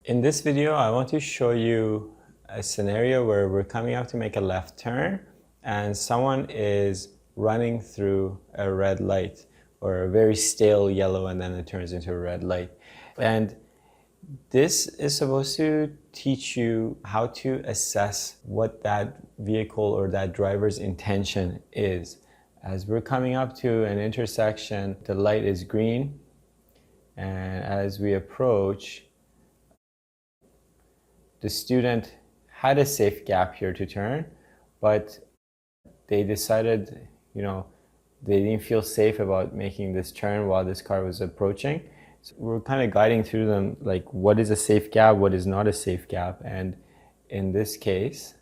In this video, I want to show you a scenario where we're coming up to make a left turn and someone is running through a red light or a very stale yellow, and then it turns into a red light. And this is supposed to teach you how to assess what that vehicle or that driver's intention is. As we're coming up to an intersection, the light is green, and as we approach, the student had a safe gap here to turn, but they decided, they didn't feel safe about making this turn while this car was approaching. So we're kind of guiding through them, like what is a safe gap, what is not a safe gap. And in this case,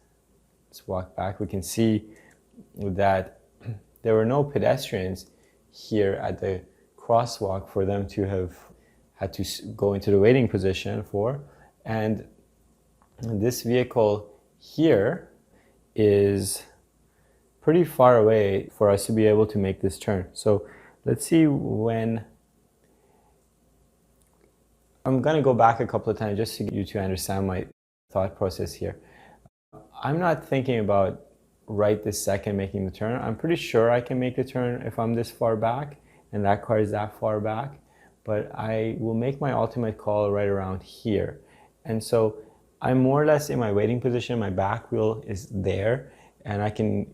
let's walk back, we can see that there were no pedestrians here at the crosswalk for them to have had to go into the waiting position for. And this vehicle here is pretty far away for us to be able to make this turn. So let's see when. I'm going to go back a couple of times just to get you to understand my thought process here. I'm not thinking about right this second making the turn. I'm pretty sure I can make the turn if I'm this far back and that car is that far back, but I will make my ultimate call right around here. And so I'm more or less in my waiting position, my back wheel is there, and I can,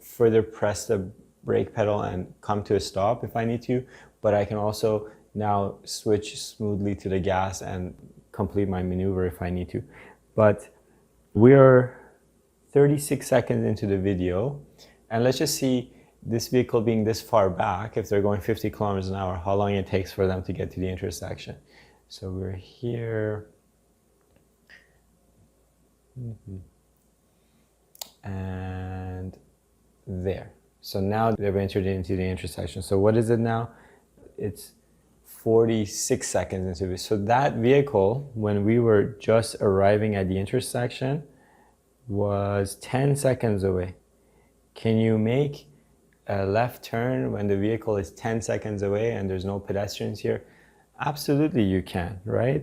further press the brake pedal and come to a stop if I need to, but I can also now switch smoothly to the gas and complete my maneuver if I need to. But we're 36 seconds into the video, and let's just see this vehicle being this far back, if they're going 50 kilometers an hour, how long it takes for them to get to the intersection. So we're here. And there. So now they've entered into the intersection. So what is it now? It's 46 seconds into it. So that vehicle, when we were just arriving at the intersection, was 10 seconds away. Can you make a left turn when the vehicle is 10 seconds away and there's no pedestrians here? Absolutely you can, right?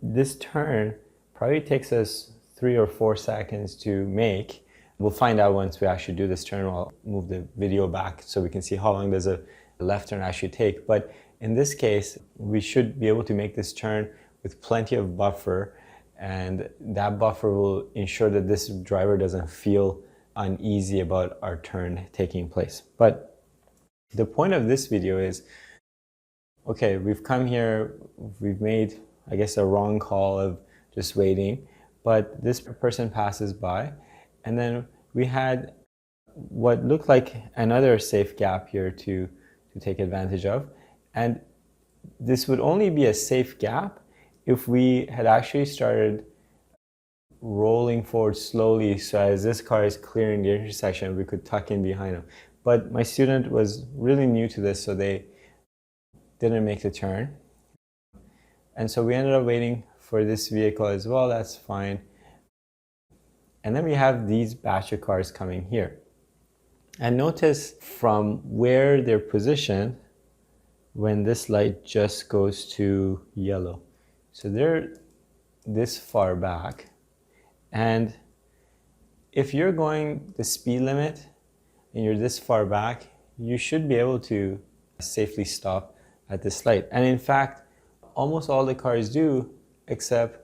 This turn probably takes us 3 or 4 seconds to make. We'll find out once we actually do this turn. I'll move the video back so we can see how long does a left turn actually take. But in this case, we should be able to make this turn with plenty of buffer, and that buffer will ensure that this driver doesn't feel uneasy about our turn taking place. But the point of this video is, okay, we've come here, we've made, I guess, a wrong call of just waiting. But this person passes by, and then we had what looked like another safe gap here to take advantage of. And this would only be a safe gap if we had actually started rolling forward slowly, so as this car is clearing the intersection, we could tuck in behind him. But my student was really new to this, so they didn't make the turn. And so we ended up waiting for this vehicle as well. That's fine. And then we have these batch of cars coming here. And notice from where they're positioned when this light just goes to yellow. So they're this far back. And if you're going the speed limit and you're this far back, you should be able to safely stop at this light. And in fact, almost all the cars do, except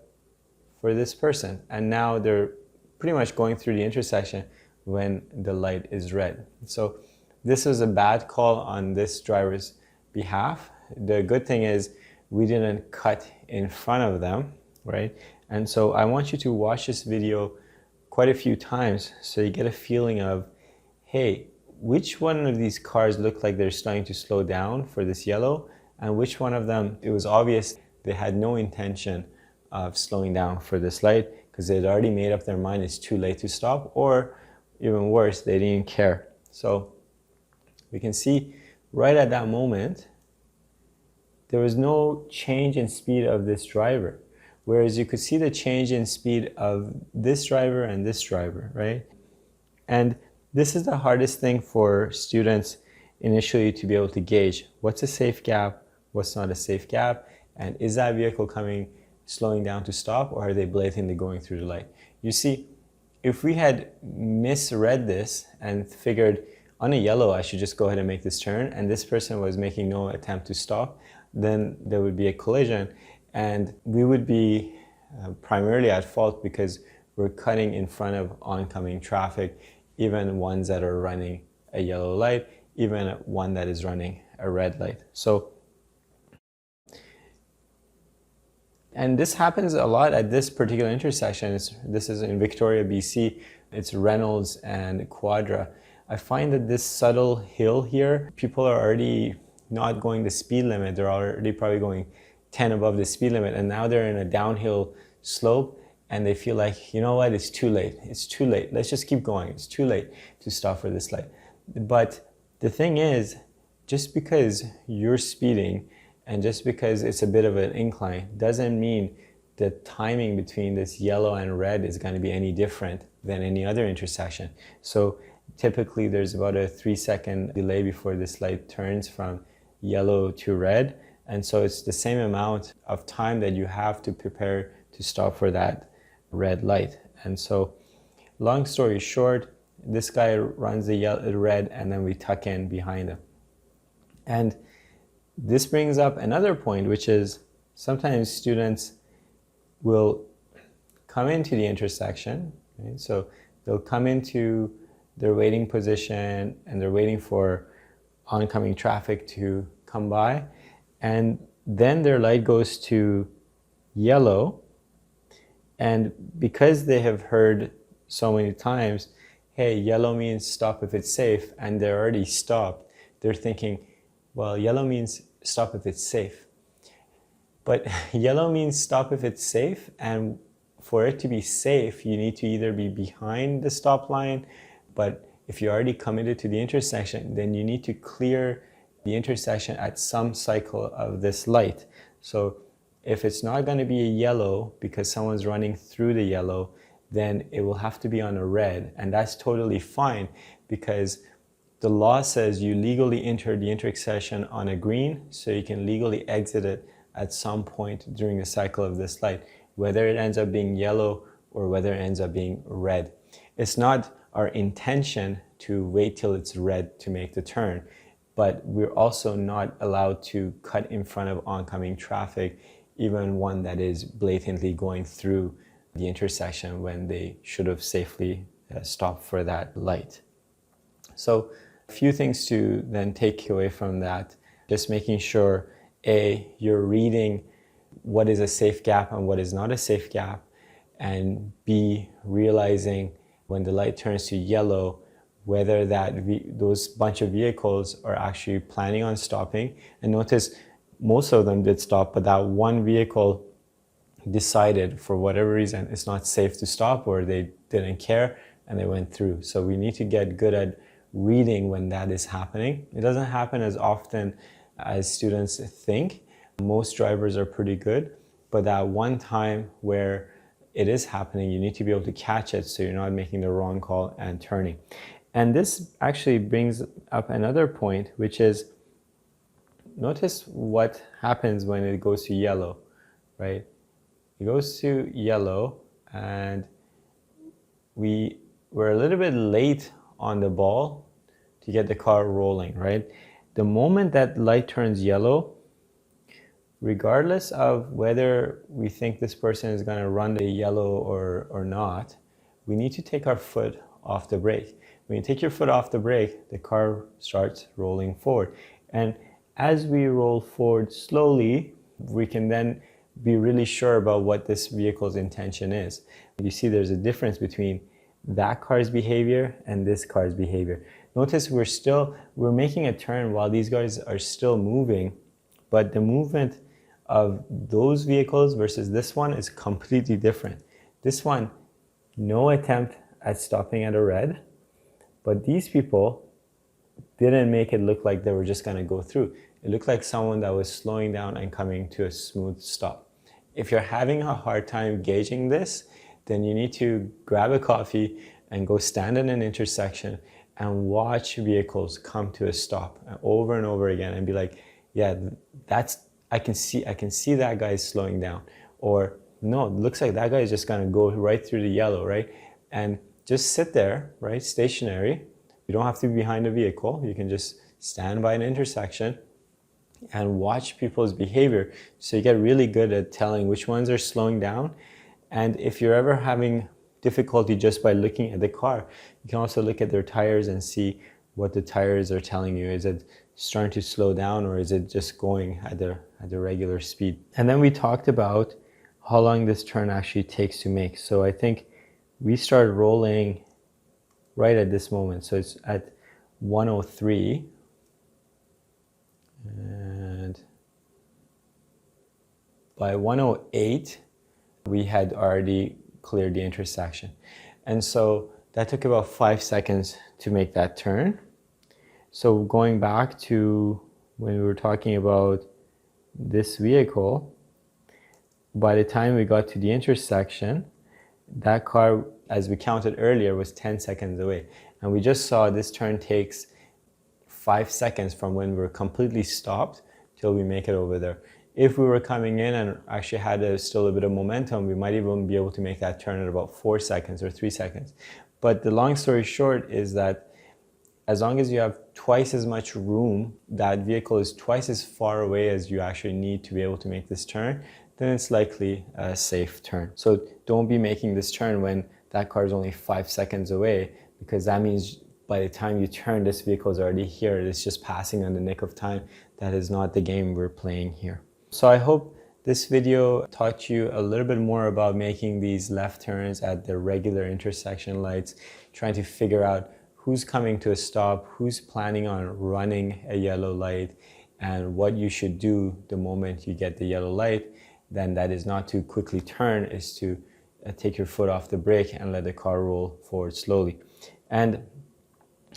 for this person. And now they're pretty much going through the intersection when the light is red. So this was a bad call on this driver's behalf. The good thing is we didn't cut in front of them, right? And so I want you to watch this video quite a few times so you get a feeling of, hey, which one of these cars look like they're starting to slow down for this yellow, and which one of them, it was obvious they had no intention of slowing down for this light because they'd already made up their mind it's too late to stop, or even worse, they didn't care. So we can see right at that moment, there was no change in speed of this driver. Whereas you could see the change in speed of this driver and this driver, right? And this is the hardest thing for students initially to be able to gauge what's a safe gap, what's not a safe gap, and is that vehicle coming slowing down to stop, or are they blatantly going through the light? You see, if we had misread this and figured on a yellow I should just go ahead and make this turn, and this person was making no attempt to stop, then there would be a collision, and we would be primarily at fault because we're cutting in front of oncoming traffic, even ones that are running a yellow light, even one that is running a red light. So, and this happens a lot at this particular intersection. This is in Victoria, BC. It's Reynolds and Quadra. I find that this subtle hill here, people are already not going the speed limit. They're already probably going 10 above the speed limit, and now they're in a downhill slope, and they feel like, you know what, it's too late. It's too late. Let's just keep going. It's too late to stop for this light. But the thing is, just because you're speeding and just because it's a bit of an incline doesn't mean the timing between this yellow and red is going to be any different than any other intersection. So typically there's about a 3-second delay before this light turns from yellow to red. And so it's the same amount of time that you have to prepare to stop for that red light. And so long story short, this guy runs the red, and then we tuck in behind him. And this brings up another point, which is sometimes students will come into the intersection. Okay? So they'll come into their waiting position and they're waiting for oncoming traffic to come by, and then their light goes to yellow, and because they have heard so many times, hey, yellow means stop if it's safe, and they're already stopped, they're thinking, well, yellow means stop if it's safe. But yellow means stop if it's safe, and for it to be safe, you need to either be behind the stop line, but if you're already committed to the intersection, then you need to clear the intersection at some cycle of this light. So if it's not going to be a yellow because someone's running through the yellow, then it will have to be on a red, and that's totally fine because the law says you legally enter the intersection on a green, so you can legally exit it at some point during the cycle of this light, whether it ends up being yellow or whether it ends up being red. It's not our intention to wait till it's red to make the turn, but we're also not allowed to cut in front of oncoming traffic, even one that is blatantly going through the intersection when they should have safely stopped for that light. So a few things to then take away from that, just making sure, A, you're reading what is a safe gap and what is not a safe gap, and B, realizing when the light turns to yellow, whether those bunch of vehicles are actually planning on stopping. And notice most of them did stop, but that one vehicle decided for whatever reason it's not safe to stop, or they didn't care and they went through. So we need to get good at reading when that is happening. It doesn't happen as often as students think. Most drivers are pretty good, but that one time where it is happening, you need to be able to catch it so you're not making the wrong call and turning. And this actually brings up another point, which is, notice what happens when it goes to yellow, right? It goes to yellow, and we're a little bit late on the ball to get the car rolling, right? The moment that light turns yellow, regardless of whether we think this person is going to run the yellow or not, we need to take our foot off the brake. When you take your foot off the brake, the car starts rolling forward. And as we roll forward slowly, we can then be really sure about what this vehicle's intention is. You see there's a difference between that car's behavior and this car's behavior. Notice we're making a turn while these guys are still moving, but the movement of those vehicles versus this one is completely different. This one, no attempt at stopping at a red, but these people didn't make it look like they were just going to go through. It looked like someone that was slowing down and coming to a smooth stop. If you're having a hard time gauging this, then you need to grab a coffee and go stand in an intersection and watch vehicles come to a stop over and over again and be like, yeah, I can see that guy is slowing down, or no, it looks like that guy is just gonna go right through the yellow, right? And just sit there, right, stationary. You don't have to be behind a vehicle. You can just stand by an intersection and watch people's behavior. So you get really good at telling which ones are slowing down. And if you're ever having difficulty just by looking at the car, you can also look at their tires and see what the tires are telling you. Is it starting to slow down, or is it just going at the regular speed? And then we talked about how long this turn actually takes to make. So I think we started rolling right at this moment. So it's at 103. And by 108, we had already cleared the intersection. And so that took about 5 seconds to make that turn. So going back to when we were talking about this vehicle, by the time we got to the intersection, that car, as we counted earlier, was 10 seconds away. And we just saw this turn takes 5 seconds from when we're completely stopped till we make it over there. If we were coming in and actually had still a bit of momentum, we might even be able to make that turn at about 4 seconds or 3 seconds. But the long story short is that as long as you have twice as much room, that vehicle is twice as far away as you actually need to be able to make this turn, then it's likely a safe turn. So don't be making this turn when that car is only 5 seconds away, because that means by the time you turn, this vehicle is already here. It's just passing on the nick of time. That is not the game we're playing here. So I hope this video taught you a little bit more about making these left turns at the regular intersection lights, trying to figure out who's coming to a stop, who's planning on running a yellow light, and what you should do the moment you get the yellow light. Then that is not to quickly turn, is to take your foot off the brake and let the car roll forward slowly. And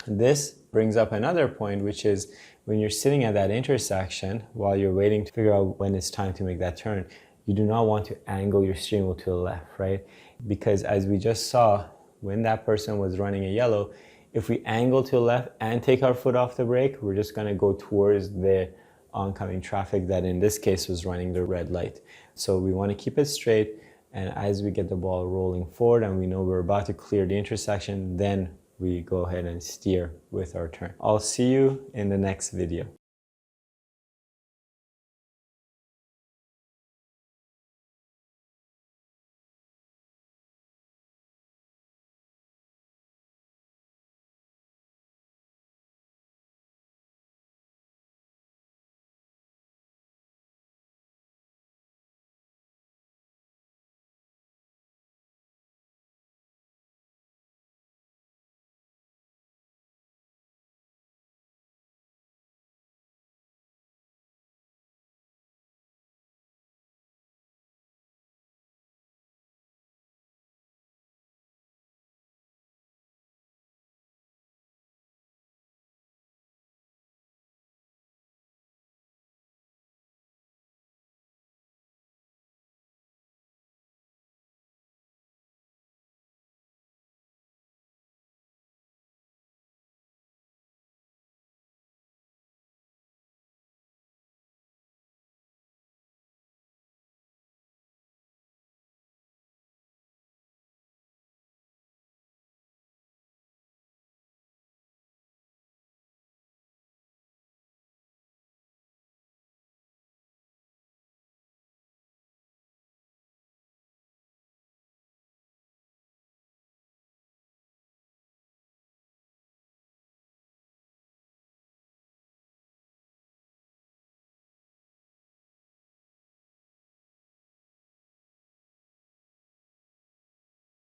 this brings up another point, which is when you're sitting at that intersection while you're waiting to figure out when it's time to make that turn, you do not want to angle your steering wheel to the left, right? Because as we just saw, when that person was running a yellow, if we angle to the left and take our foot off the brake, we're just going to go towards the oncoming traffic that in this case was running the red light. So we want to keep it straight, and as we get the ball rolling forward and we know we're about to clear the intersection, then we go ahead and steer with our turn. I'll see you in the next video.